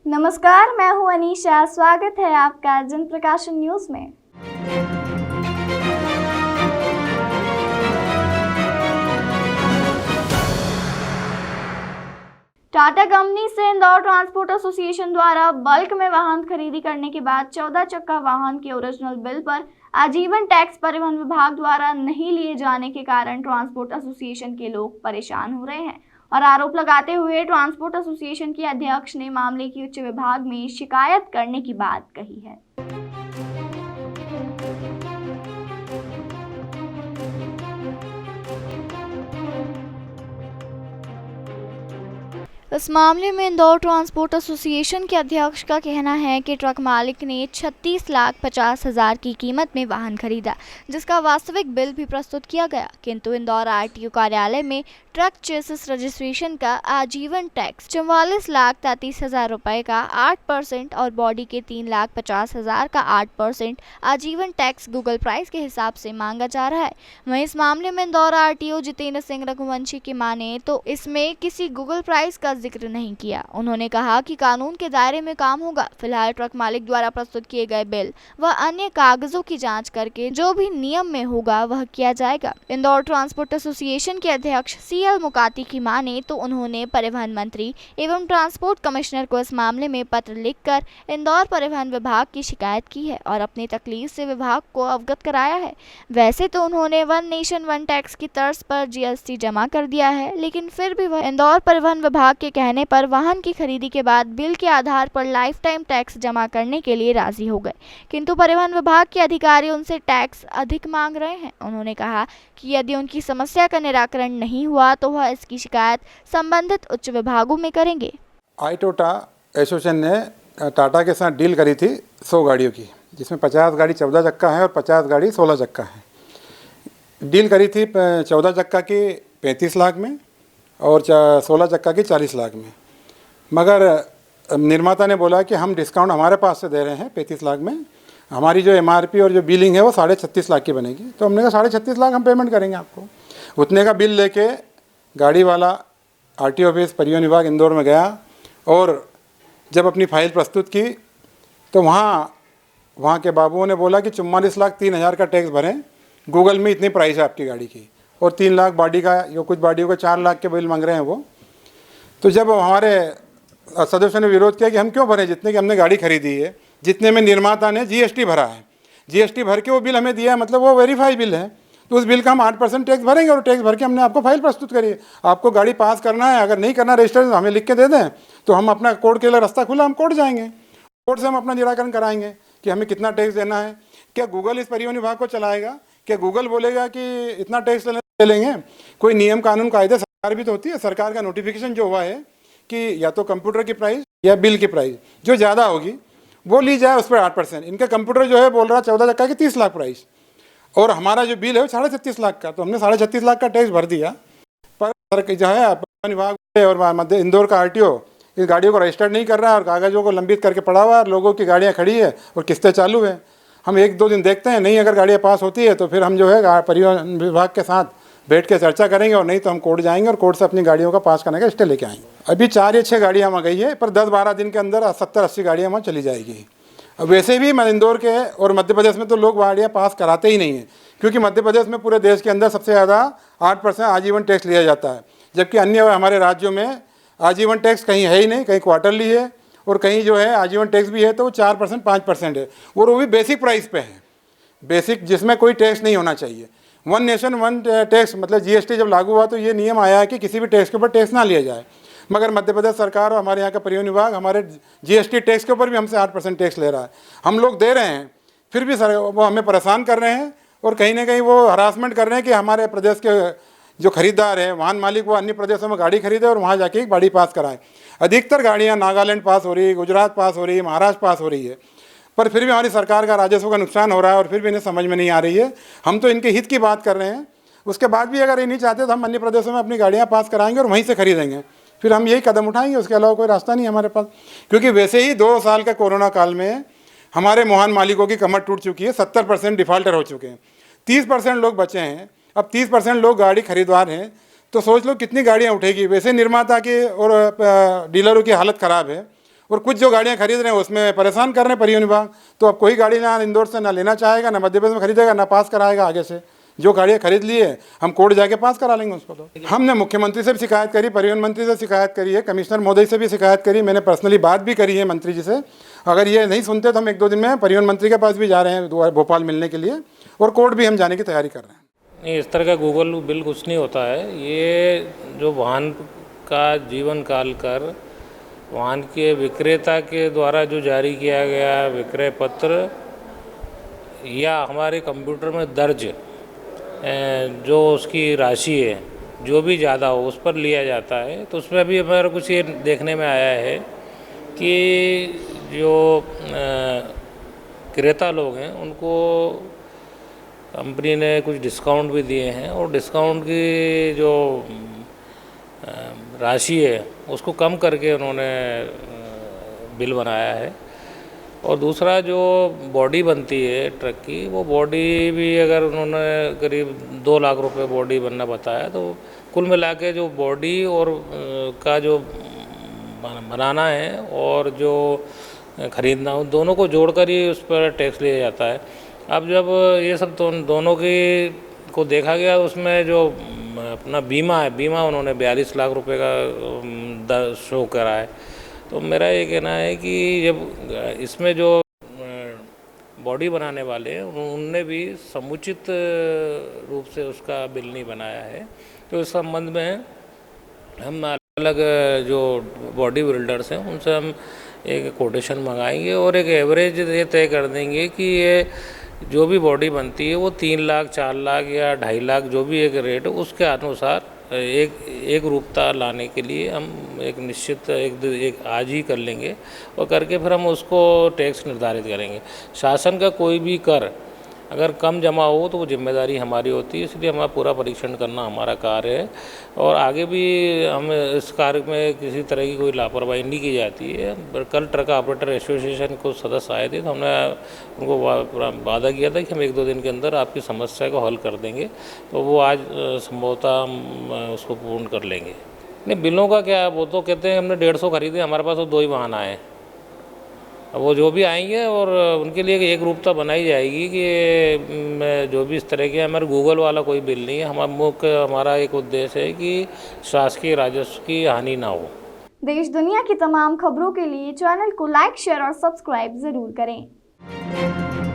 नमस्कार, मैं हूं अनीशा। स्वागत है आपका जन प्रकाशन न्यूज में। टाटा कंपनी से इंदौर ट्रांसपोर्ट एसोसिएशन द्वारा बल्क में वाहन खरीदी करने के बाद 14 चक्का वाहन के ओरिजिनल बिल पर आजीवन टैक्स परिवहन विभाग द्वारा नहीं लिए जाने के कारण ट्रांसपोर्ट एसोसिएशन के लोग परेशान हो रहे हैं और आरोप लगाते हुए ट्रांसपोर्ट एसोसिएशन के अध्यक्ष ने मामले की उच्च विभाग में शिकायत करने की बात कही है। इस मामले में इंदौर ट्रांसपोर्ट एसोसिएशन के अध्यक्ष का कहना है कि ट्रक मालिक ने 36,50,000 की कीमत में वाहन खरीदा, जिसका वास्तविक बिल भी प्रस्तुत किया गया, किंतु इंदौर आरटीओ कार्यालय में ट्रक चेसिस रजिस्ट्रेशन का आजीवन टैक्स 44,33,000 रुपये का 8% और बॉडी के 3,50,000 का 8% आजीवन टैक्स गूगल प्राइस के हिसाब से मांगा जा रहा है। वहीं इस मामले में इंदौर आरटीओ जितेंद्र सिंह रघुवंशी की माने तो इसमें किसी गूगल प्राइस का जिक्र नहीं किया। उन्होंने कहा कि कानून के दायरे में काम होगा। फिलहाल ट्रक मालिक द्वारा प्रस्तुत किए गए बिल व अन्य कागजों की जांच करके जो भी नियम में होगा वह किया जाएगा। इंदौर ट्रांसपोर्ट एसोसिएशन के अध्यक्ष सीएल मुकाती की माने तो उन्होंने परिवहन मंत्री एवं ट्रांसपोर्ट कमिश्नर को इस मामले में पत्र लिखकर इंदौर परिवहन विभाग की शिकायत की है और अपनी तकलीफ से विभाग को अवगत कराया है। वैसे तो उन्होंने वन नेशन वन टैक्स की तर्ज पर जीएसटी जमा कर दिया है, लेकिन फिर भी वह इंदौर परिवहन विभाग के कहने पर वाहन की खरीदी के बाद बिल के आधार पर लाइफ टाइम टैक्स जमा करने के लिए राजी हो गए, किंतु परिवहन विभाग के अधिकारी उनसे टैक्स अधिक मांग रहे हैं। उन्होंने कहा कि यदि उनकी समस्या का निराकरण नहीं हुआ तो वह इसकी शिकायत संबंधित उच्च विभागों में करेंगे। आईटोटा एसोसिएशन ने टाटा के साथ डील करी थी 100 गाड़ियों की, जिसमें 50 गाड़ी 14 चक्का है और 50 गाड़ी 16 चक्का है। डील करी थी 14 चक्का की 35 लाख में और 16 चक्का की 40 लाख में, मगर निर्माता ने बोला कि हम डिस्काउंट हमारे पास से दे रहे हैं 35 लाख में, हमारी जो एमआरपी और जो बिलिंग है वो 36.5 लाख की बनेगी। तो हमने कहा 36.5 लाख हम पेमेंट करेंगे आपको। उतने का बिल लेके गाड़ी वाला आरटीओ ऑफिस परिवहन विभाग इंदौर में गया और जब अपनी फाइल प्रस्तुत की तो वहाँ के बाबुओं ने बोला कि 44,03,000 का टैक्स भरें, गूगल में इतनी प्राइस है आपकी गाड़ी की, और 3 लाख बॉडी का, जो कुछ बॉडियों का 4 लाख के बिल मांग रहे हैं वो। तो जब हमारे सदस्यों ने विरोध किया कि हम क्यों भरें जितने की हमने गाड़ी खरीदी है, जितने में निर्माता ने जीएसटी भरा है, जीएसटी भर के वो बिल हमें दिया है, मतलब वो वेरीफाई बिल है, तो उस बिल का हम 8% टैक्स भरेंगे और टैक्स भर के हमने आपको फाइल प्रस्तुत करी है। आपको गाड़ी पास करना है, अगर नहीं करना रजिस्टर हमें लिख के दे दें तो हम अपना कोर्ट के लिए रास्ता खुला, हम कोर्ट जाएंगे, कोर्ट से हम अपना निराकरण कराएंगे कि हमें कितना टैक्स देना है। क्या गूगल इस परिवहन विभाग को चलाएगा? क्या गूगल बोलेगा कि इतना टैक्स ले लेंगे? कोई नियम कानून कायदे सरकार भी तो होती है। सरकार का नोटिफिकेशन जो हुआ है कि या तो कंप्यूटर की प्राइस या बिल की प्राइस जो ज़्यादा होगी वो ली जाए, उस पर 8%। इनका कंप्यूटर जो है बोल रहा 14 चक्का की 30 लाख प्राइस और हमारा जो बिल है वो 36.5 लाख का, तो हमने 36.5 लाख का टैक्स भर दिया। पर सर जो है परिवहन विभाग और मध्य इंदौर का आरटीओ इस गाड़ियों को रजिस्टर्ड नहीं कर रहा है और कागजों को लंबित करके पड़ा हुआ है, लोगों की गाड़ियाँ खड़ी है और किस्तें चालू है। हम 1-2 दिन देखते हैं, नहीं अगर गाड़ियाँ पास होती है तो फिर हम जो है परिवहन विभाग के साथ बैठ के चर्चा करेंगे, और नहीं तो हम कोर्ट जाएंगे और कोर्ट से अपनी गाड़ियों का पास करने का स्टे लेके आएंगे। अभी 4 या 6 गाड़ियाँ वहाँ गई है, पर 10-12 दिन के अंदर 70-80 गाड़ियाँ वहाँ चली जाएगी। वैसे भी इंदौर के और मध्य प्रदेश में तो लोग गाड़ियाँ पास कराते ही नहीं हैं, क्योंकि मध्य प्रदेश में पूरे देश के अंदर सबसे ज़्यादा 8% आजीवन टैक्स लिया जाता है, जबकि अन्य हमारे राज्यों में आजीवन टैक्स कहीं है ही नहीं, कहीं क्वार्टरली है और कहीं जो है आजीवन टैक्स भी है तो वो 4% 5% है, और वो भी बेसिक प्राइस पे है, बेसिक जिसमें कोई टैक्स नहीं होना चाहिए। वन नेशन वन टैक्स मतलब जीएसटी जब लागू हुआ तो ये नियम आया है कि किसी भी टैक्स के ऊपर टैक्स ना लिया जाए, मगर मध्य प्रदेश सरकार और हमारे यहाँ का परिवहन विभाग हमारे जीएसटी टैक्स के ऊपर भी हमसे 8% टैक्स ले रहा है। हम लोग दे रहे हैं, फिर भी सर वो हमें परेशान कर रहे हैं और कहीं ना कहीं वो हरासमेंट कर रहे हैं कि हमारे प्रदेश के जो खरीदार हैं, वाहन मालिक, वो अन्य प्रदेशों में गाड़ी खरीदे और वहाँ जाके एक गाड़ी पास कराएं। अधिकतर गाड़ियाँ नागालैंड पास हो रही है, गुजरात पास हो रही है, महाराष्ट्र पास हो रही है, पर फिर भी हमारी सरकार का राजस्व का नुकसान हो रहा है और फिर भी इन्हें समझ में नहीं आ रही है। हम तो इनके हित की बात कर रहे हैं, उसके बाद भी अगर ये नहीं चाहते तो हम अन्य प्रदेशों में अपनी गाड़ियाँ पास कराएंगे और वहीं से खरीदेंगे, फिर हम यही कदम उठाएंगे, उसके अलावा कोई रास्ता नहीं हमारे पास। क्योंकि वैसे ही 2 साल के कोरोना काल में हमारे वाहन मालिकों की कमर टूट चुकी है, 70% डिफॉल्टर हो चुके हैं, 30% लोग बचे हैं। अब 30% लोग गाड़ी खरीदवार हैं, तो सोच लो कितनी गाड़ियाँ उठेगी। वैसे निर्माता की और डीलरों की हालत ख़राब है और कुछ जो गाड़ियाँ खरीद रहे हैं उसमें परेशान कर रहे हैं परिवहन विभाग। तो अब कोई गाड़ी ना इंदौर से ना लेना चाहेगा, ना मध्य प्रदेश में खरीदेगा, ना पास कराएगा आगे से। जो गाड़ियाँ खरीद ली है हम कोर्ट जाके पास करा लेंगे उसको। तो हमने मुख्यमंत्री से भी शिकायत करी, परिवहन मंत्री से शिकायत करी है, कमिश्नर महोदय से भी शिकायत करी, मैंने पर्सनली बात भी करी है मंत्री जी से। अगर ये नहीं सुनते तो हम 1-2 दिन में परिवहन मंत्री के पास भी जा रहे हैं भोपाल मिलने के लिए, और कोर्ट भी हम जाने की तैयारी कर रहे हैं। नहीं, इस तरह का गूगल बिल कुछ नहीं होता है। ये जो वाहन का जीवन काल कर वाहन के विक्रेता के द्वारा जो जारी किया गया विक्रय पत्र या हमारे कंप्यूटर में दर्ज जो उसकी राशि है, जो भी ज़्यादा हो उस पर लिया जाता है। तो उसमें अभी हमारा कुछ ये देखने में आया है कि जो क्रेता लोग हैं उनको कंपनी ने कुछ डिस्काउंट भी दिए हैं, और डिस्काउंट की जो राशि है उसको कम करके उन्होंने बिल बनाया है। और दूसरा जो बॉडी बनती है ट्रक की, वो बॉडी भी अगर उन्होंने करीब 2 लाख रुपए बॉडी बनना बताया, तो कुल मिला के जो बॉडी और का जो बनाना है और जो ख़रीदना हो, दोनों को जोड़कर ही उस पर टैक्स लिया जाता है। अब जब ये सब दोनों की को देखा गया, उसमें जो अपना बीमा है, बीमा उन्होंने 42 लाख रुपए का शो करा है। तो मेरा ये कहना है कि जब इसमें जो बॉडी बनाने वाले हैं उनने भी समुचित रूप से उसका बिल नहीं बनाया है, तो इस संबंध में हम अलग जो बॉडी बिल्डर्स हैं उनसे हम एक कोटेशन मंगाएंगे और एक एवरेज ये तय कर देंगे कि ये जो भी बॉडी बनती है वो 3 लाख, 4 लाख या 2.5 लाख जो भी एक रेट है, उसके अनुसार एक रूपता लाने के लिए हम एक निश्चित एक आज ही कर लेंगे, और करके फिर हम उसको टैक्स निर्धारित करेंगे। शासन का कोई भी कर अगर कम जमा हो तो वो जिम्मेदारी हमारी होती है, इसलिए हमारा पूरा परीक्षण करना हमारा कार्य है, और आगे भी हम इस कार्य में किसी तरह की कोई लापरवाही नहीं की जाती है। कल ट्रक ऑपरेटर एसोसिएशन को सदस्य आए थे, तो हमने उनको वादा किया था कि हम 1-2 दिन के अंदर आपकी समस्या को हल कर देंगे, तो वो आज संभवतः हम उसको पूर्ण कर लेंगे। नहीं, बिलों का क्या है, वो तो कहते हैं हमने 150 खरीदे, हमारे पास तो 2 ही वाहन आए। अब वो जो भी आएंगे और उनके लिए एक रूपता बनाई जाएगी कि जो भी इस तरह के, हमारे गूगल वाला कोई बिल नहीं है। हमारा एक उद्देश्य है कि शासकीय राजस्व की हानि ना हो। देश दुनिया की तमाम खबरों के लिए चैनल को लाइक, शेयर और सब्सक्राइब जरूर करें।